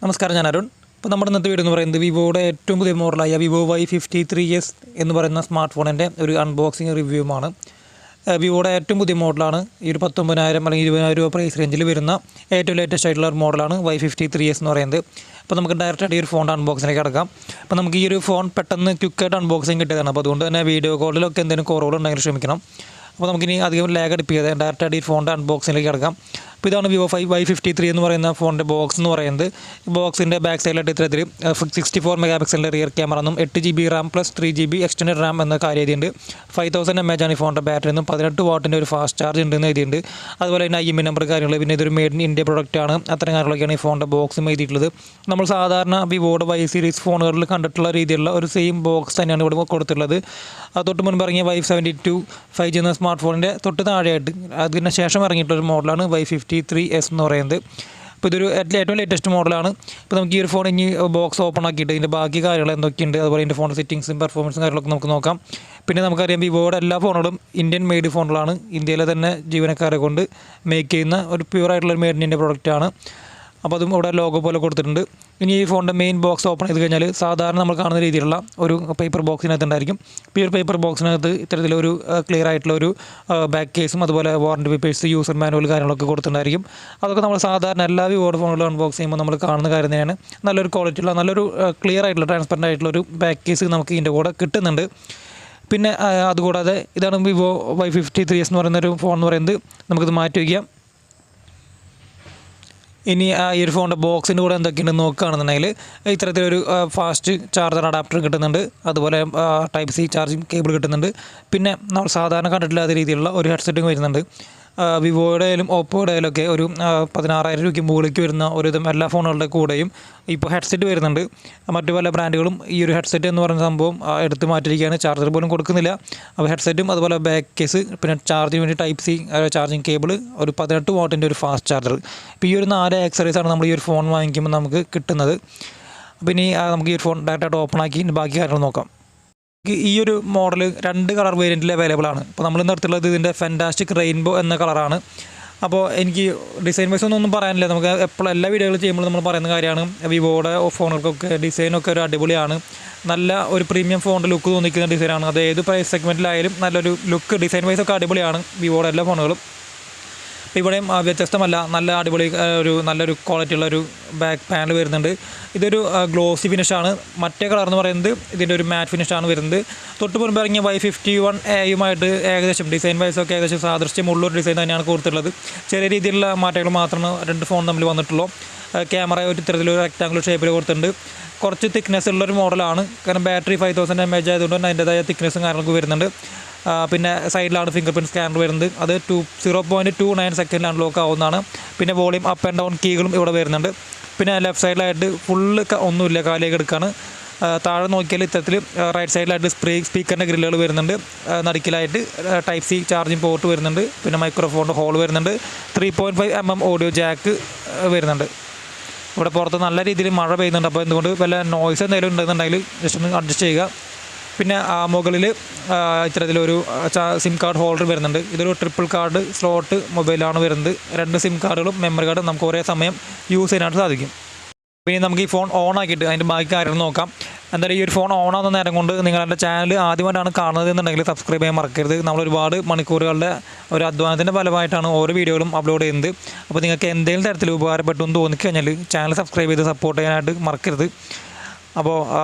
നമസ്കാരം, ഞാൻ അരുൺ. ഇപ്പോൾ നമ്മുടെ ഇന്നത്തെ വീഡിയോ എന്ന് പറയുന്നത് വിവോയുടെ ഏറ്റവും പുതിയ മോഡലായ വിവോ Y53S എന്ന് പറയുന്ന സ്മാർട്ട് ഫോണിൻ്റെ ഒരു അൺബോക്സിങ് റിവ്യൂമാണ്. വിവോയുടെ ഏറ്റവും പുതിയ മോഡലാണ്. ഈ ഒരു 19,000 അല്ലെങ്കിൽ 20,000 രൂപ പ്രൈസ് റേഞ്ചിൽ വരുന്ന ഏറ്റവും ലേറ്റസ്റ്റ് ആയിട്ടുള്ള ഒരു മോഡലാണ് Y53S എന്ന് പറയുന്നത്. അപ്പോൾ നമുക്ക് ഡയറക്റ്റായിട്ട് ഈ ഒരു ഫോണിൻ്റെ അൺബോക്സിലേക്ക് കിടക്കാം. അപ്പോൾ നമുക്ക് ഈ ഒരു ഫോൺ പെട്ടെന്ന് ക്വിക്കായിട്ട് അൺബോക്സിങ് കിട്ടിയതാണ്. അപ്പോൾ അതുകൊണ്ട് തന്നെ വീഡിയോ കോളിലൊക്കെ എന്തെങ്കിലും കുറവുകളുണ്ടെങ്കിൽ ക്ഷമിക്കണം. അപ്പോൾ നമുക്കിനി അധികം ലാഗ് അടിപ്പിക്കാതെ ഡയറക്റ്റായിട്ട് ഈ ഫോണിൻ്റെ അൺബോക്സിലേക്ക് കിടക്കാം. അപ്പോൾ ഇതാണ് വിവോ Y53 എന്ന് പറയുന്ന ഫോണിൻ്റെ ബോക്സ് എന്ന് പറയുന്നത്. ബോക്സിൻ്റെ ബാക്ക് സൈഡിലായിട്ട് ഇത്തരത്തിൽ 64 മെഗാ പിക്സലിൻ്റെ റിയർ ക്യാമറ എന്നും 8GB Ram plus 3GB extend Ram എന്ന കാര്യം എഴുതിയിട്ടുണ്ട്. 5000 mAh ആണ് ഈ ഫോണിൻ്റെ ബാറ്ററി എന്നും 18 വാട്ടിൻ്റെ ഒരു ഫാസ്റ്റ് ചാർജ് ഉണ്ടെന്ന് എഴുതിയിട്ടുണ്ട്. അതുപോലെ തന്നെ IMEI നമ്പർ കാര്യങ്ങൾ, പിന്നെ ഇതൊരു മെയ്ഡ് ഇൻ ഇന്ത്യ പ്രൊഡക്റ്റാണ്. അത്തരം കാര്യങ്ങളൊക്കെയാണ് ഈ ഫോണിൻ്റെ ബോക്സും എഴുതിയിട്ടുള്ളത്. നമ്മൾ സാധാരണ വിവോയുടെ Y സീരീസ് ഫോണുകളിൽ കണ്ടിട്ടുള്ള രീതിയിലുള്ള ഒരു സെയിം ബോക്സ് തന്നെയാണ് ഇവിടെ കൊടുത്തിട്ടുള്ളത്. തൊട്ട് മുൻപ് ഇറങ്ങിയ Y72 5G എന്ന സ്മാർട്ട് ഫോണിൻ്റെ തൊട്ട് താഴെയായിട്ട് അതിന് ശേഷം ഇറങ്ങിയിട്ടുള്ളൊരു മോഡലാണ് Y53S എന്ന് പറയുന്നത്. അപ്പോൾ ഇതൊരു ഏറ്റവും ലേറ്റസ്റ്റ് മോഡലാണ്. ഇപ്പോൾ നമുക്ക് ഈ ഒരു ഫോൺ ഇനി ബോക്സ് ഓപ്പൺ ആക്കിയിട്ട് ഇതിൻ്റെ ബാക്കി കാര്യങ്ങൾ എന്തൊക്കെയുണ്ട്, അതുപോലെ ഇതിൻ്റെ ഫോൺ സെറ്റിംഗ്സും പെർഫോമൻസും കാര്യങ്ങളൊക്കെ നമുക്ക് നോക്കാം. പിന്നെ നമുക്കറിയാം വിവോയുടെ എല്ലാ ഫോണുകളും ഇന്ത്യൻ മെയ്ഡ് ഫോണുകളാണ്. ഇന്ത്യയിലെ തന്നെ ജീവനക്കാരെ കൊണ്ട് മേക്ക് ചെയ്യുന്ന ഒരു പ്യൂറായിട്ടുള്ള മെയ്ഡ് ഇൻ ഇന്ത്യ പ്രൊഡക്റ്റാണ്. അപ്പോൾ അതും ഇവിടെ ലോഗോ പോലെ കൊടുത്തിട്ടുണ്ട്. ഇനി ഈ ഫോണിൻ്റെ മെയിൻ ബോക്സ് ഓപ്പൺ ചെയ്ത് കഴിഞ്ഞാൽ സാധാരണ നമ്മൾ കാണുന്ന രീതിയിലുള്ള ഒരു പേപ്പർ ബോക്സിനകത്ത് ഉണ്ടായിരിക്കും. ഇപ്പോൾ ഈ ഒരു പേപ്പർ ബോക്സിനകത്ത് ഇത്തരത്തിലൊരു ക്ലിയർ ആയിട്ടുള്ള ഒരു ബാക്ക് കേസും അതുപോലെ വാറണ്ടി പേപ്പേഴ്സ്, യൂസർ മാനുവൽ കാര്യങ്ങളൊക്കെ കൊടുത്തിട്ടുണ്ടായിരിക്കും. അതൊക്കെ നമ്മൾ സാധാരണ എല്ലാ വിവോയുടെ ഫോണുകളും അൺബോക്സ് ചെയ്യുമ്പോൾ നമ്മൾ കാണുന്ന കാര്യം തന്നെയാണ്. നല്ലൊരു ക്വാളിറ്റിയുള്ള നല്ലൊരു ക്ലിയർ ആയിട്ടുള്ള ട്രാൻസ്പെറൻ്റ് ആയിട്ടുള്ളൊരു ബാക്ക് കേസ് നമുക്ക് ഇതിൻ്റെ കൂടെ കിട്ടുന്നുണ്ട്. പിന്നെ അതുകൂടാതെ ഇതാണ് വിവോ Y53S എന്ന് പറയുന്നൊരു ഫോൺ എന്ന് പറയുന്നത്. നമുക്കിത് മാറ്റി വയ്ക്കാം. ഇനി ഈ ഒരു ഫോണിൻ്റെ ബോക്സിൻ്റെ കൂടെ എന്തൊക്കെയുണ്ടെന്ന് നോക്കുകയാണെന്നുണ്ടെങ്കിൽ ഇത്തരത്തിലൊരു ഫാസ്റ്റ് ചാർജർ അഡാപ്റ്റർ കിട്ടുന്നുണ്ട്. അതുപോലെ ടൈപ്പ് സി ചാർജിങ് കേബിൾ കിട്ടുന്നുണ്ട്. പിന്നെ നമ്മൾ സാധാരണ കണ്ടിട്ടില്ലാത്ത രീതിയിലുള്ള ഒരു ഹെഡ്സെറ്റും വരുന്നുണ്ട്. വിവോയുടെ ആയാലും ഓപ്പോയുടെ ആയാലും ഒക്കെ ഒരു 16,000 രൂപയ്ക്ക് മുകളിലേക്ക് വരുന്ന ഒരുവിധം എല്ലാ ഫോണുകളുടെ കൂടെയും ഇപ്പോൾ ഹെഡ്സെറ്റ് വരുന്നുണ്ട്. മറ്റു പല ബ്രാൻഡുകളും ഈ ഒരു ഹെഡ്സെറ്റ് എന്ന് പറയുന്ന സംഭവം എടുത്ത് മാറ്റിയിരിക്കുകയാണ്. ചാർജർ പോലും കൊടുക്കുന്നില്ല. അപ്പോൾ ഹെഡ്സെറ്റും അതുപോലെ ബാക്ക് കേസ്, പിന്നെ ചാർജിന് വേണ്ടി ടൈപ്പ് സി ചാർജിങ് കേബിൾ, ഒരു 18 വാട്ടിൻ്റെ ഒരു ഫാസ്റ്റ് ചാർജർ. ഇപ്പോൾ ഈ ഒരു 4 ആക്സറീസാണ് നമ്മൾ ഈ ഒരു ഫോൺ വാങ്ങിക്കുമ്പോൾ നമുക്ക് കിട്ടുന്നത്. അപ്പോൾ ഇനി നമുക്ക് ഈ ഒരു ഫോൺ ഡയറക്റ്റായിട്ട് ഓപ്പൺ ആക്കി ബാക്കി കാര്യങ്ങൾ നോക്കാം. ഈ ഒരു മോഡൽ 2 കളർ വേരിയൻറ്റിൽ അവൈലബിൾ ആണ്. അപ്പോൾ നമ്മൾ നിർത്തുള്ളത് ഇതിൻ്റെ ഫാൻറ്റാസ്റ്റിക് റെയിൻബോ എന്ന കളറാണ്. അപ്പോൾ എനിക്ക് ഡിസൈൻ വൈസ് ഒന്നും പറയാനില്ല. നമുക്ക് എപ്പോഴും എല്ലാ വീഡിയോകൾ ചെയ്യുമ്പോൾ നമ്മൾ പറയുന്ന കാര്യമാണ് വിവോയുടെ ഫോണുകൾക്കൊക്കെ ഡിസൈനൊക്കെ ഒരു അടിപൊളിയാണ്. നല്ല ഒരു പ്രീമിയം ഫോണിൻ്റെ ലുക്ക് തോന്നിക്കുന്ന ഡിസൈനാണ്. അത് ഏത് പ്രൈസ് സെഗ്മെൻറ്റിലായാലും നല്ലൊരു ലുക്ക് ഡിസൈൻ വൈസൊക്കെ അടിപൊളിയാണ് വിവോയുടെ എല്ലാ ഫോണുകളും. ഇവിടെയും വ്യത്യസ്തമല്ല, നല്ല അടിപൊളി നല്ലൊരു ക്വാളിറ്റിയുള്ള ഒരു ബാക്ക് പാനൽ വരുന്നുണ്ട്. ഇതൊരു ഗ്ലോസി ഫിനിഷാണ്. മറ്റേ കളർ എന്ന് പറയുന്നത് ഇതിൻ്റെ ഒരു മാറ്റ് ഫിനിഷാണ് വരുന്നത്. തൊട്ട് മുൻപ് ഇറങ്ങിയ Y51Aയുമായിട്ട് ഏകദേശം ഡിസൈൻ വൈസൊക്കെ ഏകദേശം സാദൃശ്യമുള്ളൊരു ഡിസൈൻ തന്നെയാണ് കൊടുത്തിട്ടുള്ളത്. ചെറിയ രീതിയിലുള്ള മാറ്റങ്ങൾ മാത്രമേ 2 ഫോൺ തമ്മിൽ വന്നിട്ടുള്ളൂ. ക്യാമറ ഒരു ഇത്തരത്തിലൊരു റെക്ടാങ്കുലർ ഷേപ്പിൽ കൊടുത്തിട്ടുണ്ട്. കുറച്ച് തിക്നെസ് ഉള്ളൊരു മോഡലാണ്. കാരണം ബാറ്ററി 5000 mAh ആയതുകൊണ്ട് തന്നെ അതിൻ്റെതായ തിക്നെസ്സും കാര്യങ്ങളൊക്കെ വരുന്നുണ്ട്. പിന്നെ സൈഡിലാണ് ഫിംഗർ പ്രിൻറ്റ് സ്കാനർ വരുന്നത്. അത് 0.29 സെക്കൻഡിലാണ് ലോക്ക് ആവുന്നതാണ്. പിന്നെ വോളിയം അപ്പ് ആൻഡ് ഡൗൺ കീകളും ഇവിടെ വരുന്നുണ്ട്. പിന്നെ ലെഫ്റ്റ് സൈഡിലായിട്ട് ഫുള്ള് ഒന്നുമില്ല, കാലിലേക്ക് എടുക്കുകയാണ്. താഴെ നോക്കിയാൽ ഇത്തരത്തിൽ റൈറ്റ് സൈഡിലായിട്ട് സ്പീക്കറിൻ്റെ ഗ്രില്ലുകൾ വരുന്നുണ്ട്. നടുക്കിലായിട്ട് ടൈപ്പ് സി ചാർജിങ് പോർട്ട് വരുന്നുണ്ട്. പിന്നെ മൈക്രോഫോണിൻ്റെ ഹോൾ വരുന്നുണ്ട്. 3.5 mm ഓഡിയോ ജാക്ക് വരുന്നുണ്ട്. ഇവിടെ പുറത്ത് നല്ല രീതിയിൽ മഴ പെയ്യുന്നുണ്ട്. അപ്പോൾ എന്തുകൊണ്ട് വല്ല നോയ്സ് എന്തെങ്കിലും ഉണ്ടെന്നുണ്ടെങ്കിൽ ജസ്റ്റ് ഒന്ന് അഡ്ജസ്റ്റ് ചെയ്യുക. പിന്നെ മുകളിൽ ഇത്തരത്തിലൊരു സിം കാർഡ് ഹോൾഡർ വരുന്നുണ്ട്. ഇതൊരു ട്രിപ്പിൾ കാർഡ് സ്ലോട്ട് മൊബൈലാണ് വരുന്നത്. 2 സിം കാർഡുകളും മെമ്മറി കാർഡും നമുക്ക് ഒരേ സമയം യൂസ് ചെയ്യാനായിട്ട് സാധിക്കും. പിന്നെ നമുക്ക് ഈ ഫോൺ ഓൺ ആക്കിയിട്ട് അതിൻ്റെ ബാക്കി കാര്യങ്ങൾ നോക്കാം. എന്തായാലും ഈ ഒരു ഫോൺ ഓൺ ആകുന്ന നേരം കൊണ്ട് നിങ്ങൾ എൻ്റെ ചാനൽ ആദ്യമായിട്ടാണ് കാണുന്നത് എന്നുണ്ടെങ്കിൽ സബ്സ്ക്രൈബ് ചെയ്യാൻ മറക്കരുത്. നമ്മൾ ഒരുപാട് മണിക്കൂറുകളുടെ ഒരു അധ്വാനത്തിൻ്റെ ഫലമായിട്ടാണ് ഓരോ വീഡിയോകളും അപ്ലോഡ് ചെയ്യുന്നത്. അപ്പോൾ നിങ്ങൾക്ക് എന്തെങ്കിലും തരത്തിൽ ഉപകാരപ്പെട്ടു എന്ന് തോന്നിക്കഴിഞ്ഞാൽ ചാനൽ സബ്സ്ക്രൈബ് ചെയ്ത് സപ്പോർട്ട് ചെയ്യാനായിട്ട് മറക്കരുത്. അപ്പോൾ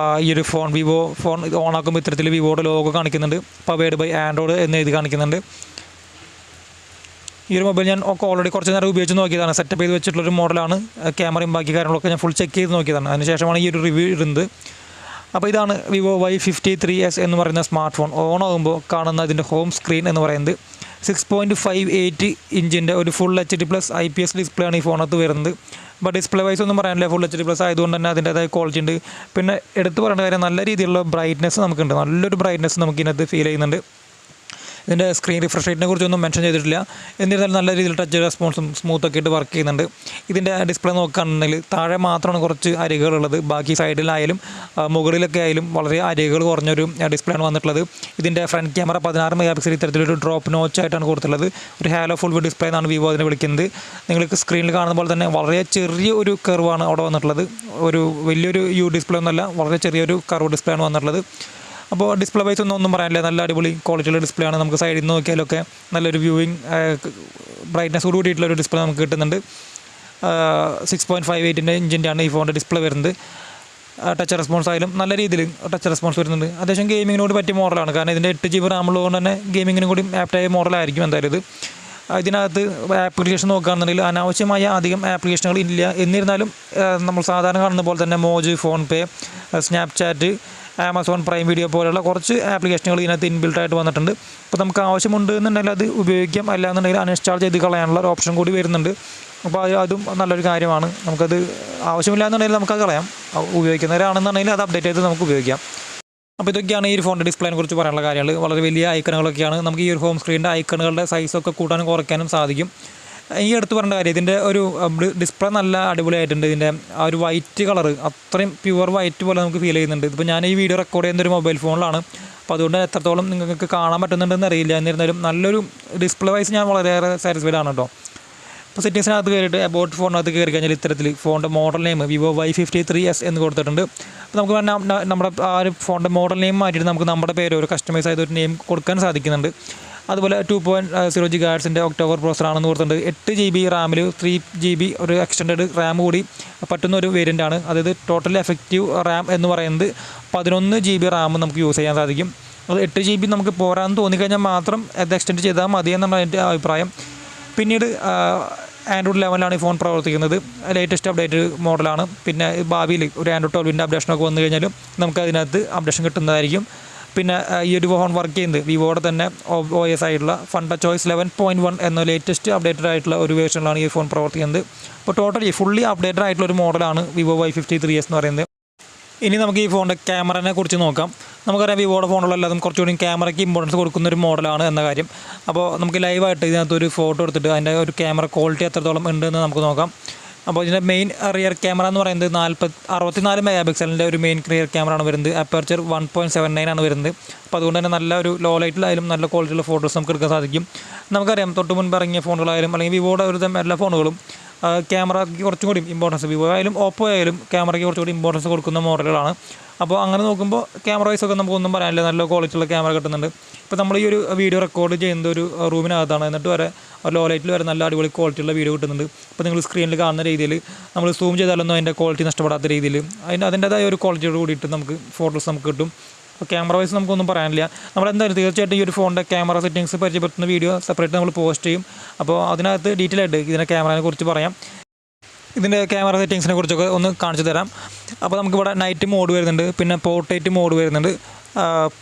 ഈ ഒരു വിവോ ഫോൺ ഓൺ ആക്കുമ്പോൾ ഇത്തരത്തിൽ വിവോയുടെ ലോഗോ കാണിക്കുന്നുണ്ട്. പവേഡ് ബൈ ആൻഡ്രോയിഡ് എന്ന് എഴുതി കാണിക്കുന്നുണ്ട്. ഈ ഒരു മൊബൈൽ ഞാൻ ഓൾറെഡി കുറച്ച് നേരം ഉപയോഗിച്ച് നോക്കിയതാണ്. സെറ്റപ്പ് ചെയ്ത് വെച്ചിട്ടുള്ളൊരു മോഡലാണ്. ക്യാമറയും ബാക്കി കാര്യങ്ങളൊക്കെ ഞാൻ ഫുൾ ചെക്ക് ചെയ്ത് നോക്കിയതാണ്. അതിനുശേഷമാണ് ഈ ഒരു റിവ്യൂ ഇടുന്നത്. അപ്പോൾ ഇതാണ് വിവോ Y53S എന്ന് പറയുന്ന സ്മാർട്ട് ഫോൺ. ഓൺ ആകുമ്പോൾ കാണുന്ന ഇതിൻ്റെ ഹോം സ്ക്രീൻ എന്ന് പറയുന്നത് 6.58 ഇഞ്ചിൻ്റെ ഒരു ഫുൾ HD+ IPS ഡിസ്പ്ലേ ആണ് ഈ ഫോണകത്ത് വരുന്നത്. അപ്പോൾ ഡിസ്പ്ലേ വൈസ് ഒന്നും പറയാനില്ല, ഫുൾ HD+ ആയതുകൊണ്ട് തന്നെ അതിൻ്റേതായ ക്വാളിറ്റി ഉണ്ട്. പിന്നെ എടുത്ത് പറയേണ്ട കാര്യം നല്ല രീതിയിലുള്ള ബ്രൈറ്റ്നസ് നമുക്കുണ്ട്. നല്ലൊരു ബ്രൈറ്റ്നസ് നമുക്ക് ഇതിനകത്ത് ഫീൽ ചെയ്യുന്നുണ്ട്. ഇതിൻ്റെ സ്ക്രീൻ റിഫ്രഷ് റേറ്റിനെ കുറിച്ചൊന്നും മെൻഷൻ ചെയ്തിട്ടില്ല. എന്നിരുന്നാലും നല്ല രീതിയിൽ ടച്ച് റെസ്പോൺസും സ്മൂത്തൊക്കെ ആയിട്ട് വർക്ക് ചെയ്യുന്നുണ്ട്. ഇതിൻ്റെ ഡിസ്പ്ലേ നോക്കുകയാണെന്നുണ്ടെങ്കിൽ താഴെ മാത്രമാണ് കുറച്ച് അരികുകളുള്ളത്. ബാക്കി സൈഡിലായാലും മുകളിലൊക്കെ ആയാലും വളരെ അരികുകൾ കുറഞ്ഞൊരു ഡിസ്പ്ലേ ആണ് വന്നിട്ടുള്ളത്. ഇതിൻ്റെ ഫ്രണ്ട് ക്യാമറ 16 മെഗാ പിക്സൽ ഇത്തരത്തിലൊരു ഡ്രോപ്പ് നോച്ച് ആയിട്ടാണ് കൊടുത്തിട്ടുള്ളത്. ഒരു ഹാലോ ഫുൾ വ്യൂ ഡിസ്പ്ലേ എന്നാണ് വിവോ അതിനെ വിളിക്കുന്നത്. നിങ്ങൾക്ക് സ്ക്രീനിൽ കാണുന്ന പോലെ തന്നെ വളരെ ചെറിയ ഒരു കർവാണ് അവിടെ വന്നിട്ടുള്ളത്. ഒരു വലിയൊരു ഡിസ്പ്ലേ ഒന്നുമല്ല, വളരെ ചെറിയൊരു കർവ് ഡിസ്പ്ലേ ആണ് വന്നിട്ടുള്ളത്. അപ്പോൾ ഡിസ്പ്ലേ വൈസ് ഒന്നും പറയാനില്ല, നല്ല അടിപൊളി ക്വാളിറ്റിയുള്ള ഡിസ്പ്ലേ ആണ്. നമുക്ക് സൈഡിൽ നിന്ന് നോക്കിയാലൊക്കെ നല്ലൊരു വ്യൂവിങ് ബ്രൈറ്റ്നസ് കൂടിയിട്ടുള്ളൊരു ഡിസ്പ്ലേ നമുക്ക് കിട്ടുന്നുണ്ട്. 6.58 ഇഞ്ചിൻ്റെയാണ് ഈ ഫോണിൻ്റെ ഡിസ്പ്ലേ വരുന്നത്. ടച്ച് റെസ്പോൺസ് ആയാലും നല്ല രീതിയിൽ ടച്ച് റെസ്പോൺസ് വരുന്നുണ്ട്. അത്യാവശ്യം ഗെയിമിങ്ങിനോട് പറ്റിയ മോഡലാണ്. കാരണം ഇതിൻ്റെ 8 GB RAM ഉള്ളതുകൊണ്ട് തന്നെ ഗെയിമിങ്ങിനും കൂടി ആപ്റ്റായ മോഡലായിരിക്കും എന്തായാലും ഇത്. ഇതിനകത്ത് ആപ്ലിക്കേഷൻ നോക്കുകയാണെന്നുണ്ടെങ്കിൽ അനാവശ്യമായ അധികം ആപ്ലിക്കേഷനുകൾ ഇല്ല. എന്നിരുന്നാലും നമ്മൾ സാധാരണ കാണുന്ന പോലെ തന്നെ മോജ്, ഫോൺ പേ, സ്നാപ്ചാറ്റ്, ആമസോൺ പ്രൈം വീഡിയോ പോലെയുള്ള കുറച്ച് ആപ്ലിക്കേഷനുകൾ ഇതിനകത്ത് ഇൻബിൽട്ടായിട്ട് വന്നിട്ടുണ്ട്. അപ്പോൾ നമുക്ക് ആവശ്യമുണ്ട് എന്നുണ്ടെങ്കിൽ അത് ഉപയോഗിക്കാം, അല്ല എന്നുണ്ടെങ്കിൽ അൺഇൻസ്റ്റാൾ ചെയ്ത് കളയാനുള്ള ഒരു ഓപ്ഷൻ കൂടി വരുന്നുണ്ട്. അപ്പോൾ അതും നല്ലൊരു കാര്യമാണ്. നമുക്കത് ആവശ്യമില്ല എന്നുണ്ടെങ്കിൽ നമുക്കത് കളയാം. ഉപയോഗിക്കുന്നവരാണെന്നുണ്ടെങ്കിൽ അത് അപ്ഡേറ്റ് ചെയ്ത് നമുക്ക് ഉപയോഗിക്കാം. അപ്പോൾ ഇതൊക്കെയാണ് ഈ ഒരു ഫോണിൻ്റെ ഡിസ്പ്ലേനെ കുറിച്ച് പറയാനുള്ള കാര്യങ്ങൾ. വളരെ വലിയ ഐക്കണുകളൊക്കെയാണ്. നമുക്ക് ഈ ഒരു ഹോം സ്ക്രീനിൻ്റെ ഐക്കണുകളുടെ സൈസൊക്കെ കൂട്ടാനും കുറയ്ക്കാനും സാധിക്കും. ഈ എടുത്ത് പറയേണ്ട കാര്യം, ഇതിൻ്റെ ഒരു ഡിസ്പ്ലേ നല്ല അടിപൊളിയായിട്ടുണ്ട്. ഇതിൻ്റെ ആ ഒരു വൈറ്റ് കളർ അത്രയും പ്യുവർ വൈറ്റ് പോലെ നമുക്ക് ഫീൽ ചെയ്യുന്നുണ്ട്. ഇപ്പോൾ ഞാൻ ഈ വീഡിയോ റെക്കോർഡ് ചെയ്യുന്ന ഒരു മൊബൈൽ ഫോണിലാണ്. അപ്പോൾ അതുകൊണ്ട് എത്രത്തോളം നിങ്ങൾക്ക് കാണാൻ പറ്റുന്നുണ്ടെന്ന് അറിയില്ല. എന്നിരുന്നാലും നല്ലൊരു ഡിസ്പ്ലേ വൈസ് ഞാൻ വളരെയേറെ സാറ്റിസ്ഫൈഡ് ആണ് കേട്ടോ. അപ്പോൾ സെറ്റിങ്സിനകത്ത് കയറിയിട്ട് അബൌട്ട് ഫോണിനകത്ത് കയറി കഴിഞ്ഞാൽ ഇത്തരത്തിൽ ഫോണിൻ്റെ മോഡൽ നെയിം VIVO Y53S എന്ന് കൊടുത്തിട്ടുണ്ട്. അപ്പോൾ നമുക്ക് നമ്മുടെ ആ ഒരു ഫോണിൻ്റെ മോഡൽ നെയിം മാറ്റിയിട്ട് നമുക്ക് നമ്മുടെ പേര് ഒരു കസ്റ്റമൈസ് ആയിട്ട് ഒരു നെയിം കൊടുക്കാൻ സാധിക്കുന്നുണ്ട്. അതുപോലെ 2.0 GHz ഒക്ടോബർ പ്രോസറാണെന്ന് കൊടുത്തിട്ടുണ്ട്. 8 GB റാമിൽ 3 GB ഒരു എക്സ്റ്റൻഡ് റാം കൂടി പറ്റുന്ന ഒരു വേരിയൻ്റാണ്. അതായത് ടോട്ടൽ എഫക്റ്റീവ് റാം എന്ന് പറയുന്നത് 11 GB റാം നമുക്ക് യൂസ് ചെയ്യാൻ സാധിക്കും. അത് 8 GB നമുക്ക് പോരാന്ന് തോന്നിക്കഴിഞ്ഞാൽ മാത്രം അത് എക്സ്റ്റെൻഡ് ചെയ്താൽ മതി എന്നാണ് എൻ്റെ അഭിപ്രായം. പിന്നീട് ആൻഡ്രോയിഡ് 11 ഈ ഫോൺ പ്രവർത്തിക്കുന്നത്. ലേറ്റസ്റ്റ് അപ്ഡേറ്റ് മോഡലാണ്. പിന്നെ ഭാവിയിൽ ഒരു ആൻഡ്രോയിഡ് 12 അപ്ഡേഷനൊക്കെ വന്നു കഴിഞ്ഞാലും നമുക്ക് അതിനകത്ത് അപ്ഡേഷൻ കിട്ടുന്നതായിരിക്കും. പിന്നെ ഈ ഒരു ഫോൺ വർക്ക് ചെയ്യുന്നത് വിവോയുടെ തന്നെ OS ആയിട്ടുള്ള FunTouch 11.1 എന്ന ലേറ്റസ്റ്റ് അപ്ഡേറ്റഡ് ആയിട്ടുള്ള ഒരു വേർഷനിലാണ് ഈ ഫോൺ പ്രവർത്തിക്കുന്നത്. അപ്പോൾ ടോട്ടലി ഫുള്ളി അപ്ഡേറ്റഡ് ആയിട്ടുള്ള ഒരു മോഡലാണ് VIVO Y53S എന്ന് പറയുന്നത്. ഇനി നമുക്ക് ഈ ഫോണിൻ്റെ ക്യാമറനെ കുറിച്ച് നോക്കാം. നമുക്കറിയാം വിവോയുടെ ഫോണുകളെല്ലാം കുറച്ചുകൂടി ക്യാമറയ്ക്ക് ഇമ്പോർട്ടൻസ് കൊടുക്കുന്ന ഒരു മോഡലാണ് എന്ന കാര്യം. അപ്പോൾ നമുക്ക് ലൈവായിട്ട് ഇതിനകത്തൊരു ഫോട്ടോ എടുത്തിട്ട് അതിൻ്റെ ഒരു ക്യാമറ ക്വാളിറ്റി എത്രത്തോളം ഉണ്ടെന്ന് നമുക്ക് നോക്കാം. അപ്പോൾ ഇതിൻ്റെ മെയിൻ റിയർ ക്യാമറ എന്ന് പറയുന്നത് 64 മെഗാ പിക്സലിൻ്റെ ഒരു മെയിൻ റിയർ ക്യാമറ ആണ് വരുന്നത്. അപ്പർച്ചർ 1.79 ആണ് വരുന്നത്. അപ്പോൾ അതുകൊണ്ട് തന്നെ നല്ല ഒരു ലോ ലൈറ്റിലായാലും നല്ല ക്വാളിറ്റിയുള്ള ഫോട്ടോസ് നമുക്ക് എടുക്കാൻ സാധിക്കും. നമുക്കറിയാം തൊട്ട് മുൻപ് ഇറങ്ങിയ ഫോണുകളായാലും അല്ലെങ്കിൽ വിവോയുടെ ഒരു എല്ലാ ഫോണുകളും ക്യാമറയ്ക്ക് കുറച്ചും കൂടി ഇമ്പോർട്ടൻസ്, വിവോ ആയാലും ഓപ്പോ ആയാലും ക്യാമറയ്ക്ക് കുറച്ചുകൂടി ഇമ്പോർട്ടൻസ് കൊടുക്കുന്ന മോഡലുകളാണ്. അപ്പോൾ അങ്ങനെ നോക്കുമ്പോൾ ക്യാമറ വൈസൊക്കെ നമുക്കൊന്നും പറയാനില്ല, നല്ല ക്വാളിറ്റിയുള്ള ക്യാമറ കിട്ടുന്നുണ്ട്. ഇപ്പോൾ നമ്മൾ ഈ ഒരു വീഡിയോ റെക്കോർഡ് ചെയ്യുന്ന ഒരു റൂമിനകത്താണ്, എന്നിട്ട് വരെ ലോ ലൈറ്റിൽ വരെ നല്ല അടിപൊളി ക്വാളിറ്റിയുള്ള വീഡിയോ കിട്ടുന്നുണ്ട്. ഇപ്പോൾ നിങ്ങൾ സ്ക്രീനിൽ കാണുന്ന രീതിയിൽ നമ്മൾ സൂം ചെയ്താലൊന്നും അതിൻ്റെ ക്വാളിറ്റി നഷ്ടപ്പെടാത്ത രീതിയിൽ അതിൻ്റേതായ ഒരു ക്വാളിറ്റിയോട് കൂടിയിട്ട് നമുക്ക് ഫോട്ടോസ് നമുക്ക് കിട്ടും. അപ്പോൾ ക്യാമറ വൈസ് നമുക്കൊന്നും പറയാനില്ല. നമ്മളെന്തായാലും തീർച്ചയായിട്ടും ഈ ഒരു ഫോണിൻ്റെ ക്യാമറ സെറ്റിങ്സ് പരിചയപ്പെടുത്തുന്ന വീഡിയോ സെപ്പറേറ്റ് നമ്മൾ പോസ്റ്റ് ചെയ്യും. അപ്പോൾ അതിനകത്ത് ഡീറ്റെയിൽ ആയിട്ട് ഇതിൻ്റെ ക്യാമറയെ കുറിച്ച് പറയാം. ഇതിൻ്റെ ക്യാമറ സെറ്റിങ്സിനെ കുറിച്ചൊക്കെ ഒന്ന് കാണിച്ചു തരാം. അപ്പോൾ നമുക്കിവിടെ നൈറ്റ് മോഡ് വരുന്നുണ്ട്, പിന്നെ പോർട്രേറ്റ് മോഡ് വരുന്നുണ്ട്,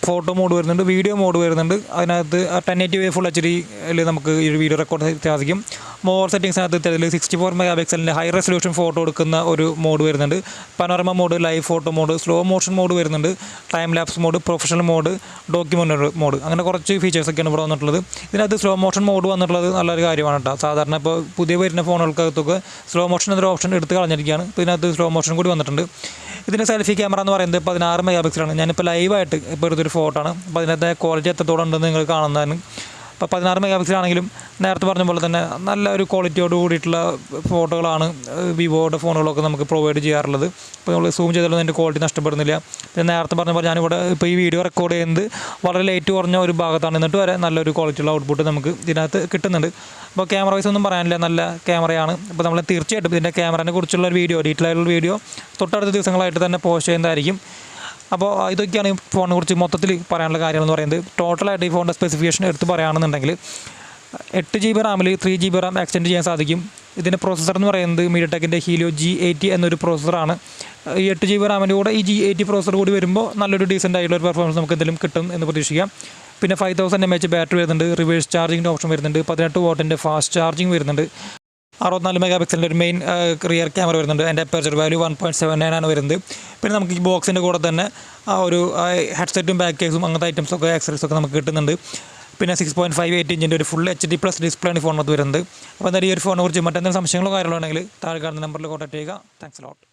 ഫോട്ടോ മോഡ് വരുന്നുണ്ട്, വീഡിയോ മോഡ് വരുന്നുണ്ട്. അതിനകത്ത് 1080p ഫുൾ HDയിൽ നമുക്ക് ഈ ഒരു വീഡിയോ റെക്കോർഡ് സാധിക്കും. മോർ സെറ്റിങ്സിനകത്ത് ഇത്തരത്തിൽ 64 മെഗാ പിക്സലിൻ്റെ ഹൈ റെസൊല്യൂഷൻ ഫോട്ടോ എടുക്കുന്ന ഒരു മോഡ് വരുന്നുണ്ട്. Panorama mode, live photo mode, slow motion mode വരുന്നുണ്ട്, time lapse mode, professional mode, documentary mode, അങ്ങനെ കുറച്ച് ഫീച്ചേഴ്സൊക്കെയാണ് ഇവിടെ വന്നിട്ടുള്ളത്. ഇതിനകത്ത് സ്ലോ മോഷൻ മോഡ് വന്നിട്ടുള്ളത് നല്ലൊരു കാര്യമാണ് കേട്ടോ. സാധാരണ ഇപ്പോൾ പുതിയ വരുന്ന ഫോണുകൾക്കകത്തൊക്കെ സ്ലോ മോഷൻ എന്നൊരു ഓപ്ഷൻ എടുത്ത് കളഞ്ഞിരിക്കുകയാണ്. ഇപ്പോൾ ഇതിനകത്ത് സ്ലോ മോഷൻ കൂടി വന്നിട്ടുണ്ട്. ഇതിൻ്റെ സെൽഫി ക്യാമറ എന്ന് പറയുന്നത് 16 മെഗാ പിക്സലാണ്. ഞാനിപ്പോൾ ലൈവായിട്ട് ഇപ്പോൾ എടുത്തൊരു ഫോട്ടോ ആണ്. അപ്പോൾ അതിനകത്ത് ക്വാളിറ്റി എത്രത്തോളം ഉണ്ടെന്ന് നിങ്ങൾ കാണുന്നതാണ്. അപ്പോൾ 16 മെഗാ പിക്സലാണെങ്കിലും നേരത്തെ പറഞ്ഞ പോലെ തന്നെ നല്ല ഒരു ക്വാളിറ്റിയോട് കൂടിയിട്ടുള്ള ഫോട്ടോകളാണ് വിവോയുടെ ഫോണുകളൊക്കെ നമുക്ക് പ്രൊവൈഡ് ചെയ്യാറുള്ളത്. ഇപ്പോൾ നമ്മൾ സൂം ചെയ്താലൊന്നും അതിൻ്റെ ക്വാളിറ്റി നഷ്ടപ്പെടുന്നില്ല. പിന്നെ നേരത്തെ പറഞ്ഞ പോലെ ഞാനിവിടെ ഇപ്പോൾ ഈ വീഡിയോ റെക്കോർഡ് ചെയ്യുന്നത് വളരെ ലൈറ്റ് കുറഞ്ഞ ഒരു ഭാഗത്താണ്, എന്നിട്ട് വരെ നല്ലൊരു ക്വാളിറ്റിയുള്ള ഔട്ട്പുട്ട് നമുക്ക് ഇതിനകത്ത് കിട്ടുന്നുണ്ട്. അപ്പോൾ ക്യാമറ വൈസ് ഒന്നും പറയാനില്ല, നല്ല ക്യാമറയാണ്. അപ്പോൾ നമ്മൾ തീർച്ചയായിട്ടും ഇതിൻ്റെ ക്യാമറയെ കുറിച്ചുള്ള ഒരു വീഡിയോ, ഡീറ്റെയിൽ ആയിട്ടുള്ള വീഡിയോ തൊട്ടടുത്ത ദിവസങ്ങളായിട്ട് തന്നെ പോസ്റ്റ് ചെയ്യുന്നതായിരിക്കും. അപ്പോൾ ഇതൊക്കെയാണ് ഈ ഫോണിനെ കുറിച്ച് മൊത്തത്തിൽ പറയാനുള്ള കാര്യങ്ങളെന്ന് പറയുന്നത്. ടോട്ടലായിട്ട് ഈ ഫോണിൻ്റെ സ്പെസിഫിക്കേഷൻ എടുത്ത് പറയുകയാണെന്നുണ്ടെങ്കിൽ 8 GB റാമിൽ 3 GB റാം എക്സ്റ്റെൻഡ് ചെയ്യാൻ സാധിക്കും. ഇതിൻ്റെ പ്രോസസ്സർ എന്ന് പറയുന്നത് മീഡിയടെക്കിൻ്റെ ഹീലിയോ G80 എന്നൊരു പ്രോസസ്സറാണ്. ഈ 8 GB റാമിൻ്റെ കൂടെ ഈ G80 പ്രോസസ്സർ കൂടി വരുമ്പോൾ നല്ലൊരു ഡീസൻ്റ് ആയിട്ടുള്ള ഒരു പെർഫോമൻസ് നമുക്ക് എന്തെങ്കിലും കിട്ടും എന്ന് പ്രതീക്ഷിക്കാം. പിന്നെ 5000 mAh ബാറ്ററി വരുന്നുണ്ട്, റിവേഴ്സ് ചാർജിങ്ങിൻ്റെ ഓപ്ഷൻ വരുന്നുണ്ട്, 18 വാട്ടിൻ്റെ ഫാസ്റ്റ് ചാർജിങ് വരുന്നുണ്ട്, 64 മെഗാ പിക്സലിൻ്റെ ഒരു മെയിൻ റിയർ ക്യാമറ വരുന്നുണ്ട്. അതിൻ്റെ അപ്പർച്ചർ വാല്യൂ 1.79 ആണ് വരുന്നത്. പിന്നെ നമുക്ക് ഈ ബോക്സിൻ്റെ കൂടെ തന്നെ ഒരു ഹെഡ്സെറ്റും ബാക്ക് കേസും അങ്ങനത്തെ ഐറ്റംസൊക്കെ ആക്സറീസൊക്കെ നമുക്ക് കിട്ടുന്നുണ്ട്. പിന്നെ 6.58 ഇഞ്ചിൻ്റെ ഒരു ഫുൾ HD+ ഡിസ്പ്ലേയാണ് ഈ ഫോണിനകത്ത് വരുന്നത്. അപ്പോൾ എന്തായാലും ഈ ഒരു ഫോണിനെ കുറിച്ച് മറ്റെന്തെങ്കിലും സംശയങ്ങളോ കാര്യങ്ങളോ ഉണ്ടെങ്കിൽ താഴെ കാണുന്ന നമ്പറിൽ കോൺടാക്ട് ചെയ്യുക. Thanks a lot.